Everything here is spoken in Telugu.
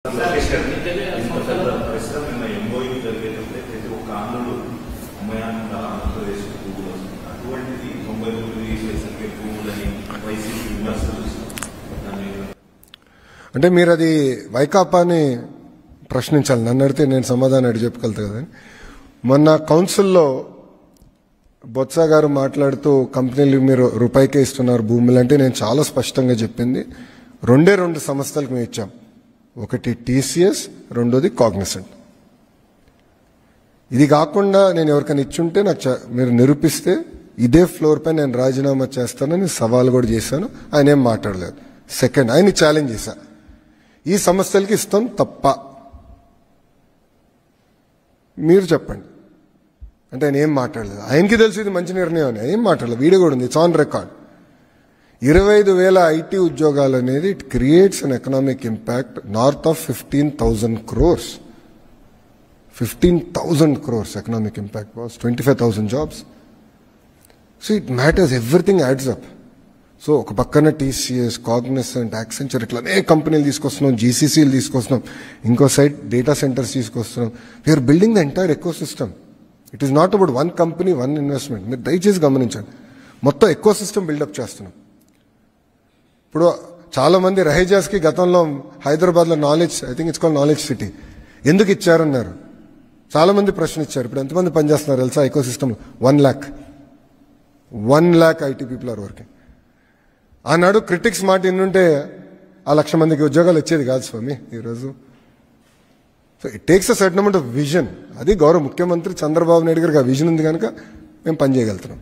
అంటే మీరు అది వైకాపాని ప్రశ్నించాలి, నన్ను అడిగితే నేను సమాధానం అడిగి చెప్పగలుగుతా కదా. మొన్న కౌన్సిల్లో బొత్స గారు మాట్లాడుతూ కంపెనీలు మీరు రూపాయికే ఇస్తున్నారు భూములు అంటే నేను చాలా స్పష్టంగా చెప్పింది రెండు సంస్థలకు మేము ఇచ్చాం. ఒకటి టీసీఎస్, రెండోది కాగ్నిసెంట్. ఇది కాకుండా నేను ఎవరికైనా ఇచ్చుంటే నాకు మీరు నిరూపిస్తే ఇదే ఫ్లోర్ పై నేను రాజీనామా చేస్తానని సవాల్ కూడా చేశాను. ఆయన ఏం మాట్లాడలేదు. సెకండ్, ఆయన ఛాలెంజ్ చేశా, ఈ సంస్థలకి ఇస్తాం తప్ప మీరు చెప్పండి అంటే ఆయన ఏం మాట్లాడలేదు. ఆయనకి తెలిసి ఇది మంచి నిర్ణయం అని ఏం మాట్లాడలేదు. వీడియో కూడా ఉంది, ఇట్స్ ఆన్ రికార్డ్. 25,000 ఐటీ ఉద్యోగాలు అనేది it creates an economic impact north of 15,000 crores. 15,000 crores economic impact was 25,000 jobs. So it matters, everything adds up. So ఒక పక్కన టీసీఎస్, కాగ్నిసెంట్, యాక్సెంచర్ ఇట్లా అనేక కంపెనీలు తీసుకొస్తున్నాం, జీసీసీలు తీసుకొస్తున్నాం, ఇంకో సైడ్ డేటా సెంటర్స్ తీసుకొస్తున్నాం. We're building the entire ecosystem. It is not about one company, one investment. మీరు దయచేసి గమనించండి, మొత్తం ఎకో సిస్టమ్ బిల్డప్ చేస్తున్నాం. ఇప్పుడు చాలా మంది రహేజాస్కి గతంలో హైదరాబాద్లో knowledge, I think it's called knowledge city, ఎందుకు ఇచ్చారన్నారు చాలా మంది ప్రశ్న ఇచ్చారు. ఇప్పుడు ఎంతమంది పనిచేస్తున్నారు తెలుసా ecosystem? 1 lakh IT people are working. ఆనాడు క్రిటిక్స్ మాట ఎన్నుంటే 1,00,000 మందికి ఉద్యోగాలు వచ్చేది కాదు స్వామి ఈరోజు. So it takes a certain amount of vision. అది గౌరవ ముఖ్యమంత్రి చంద్రబాబు నాయుడు గారికి ఆ విజన్ ఉంది కనుక మేము పనిచేయగలుగుతున్నాం.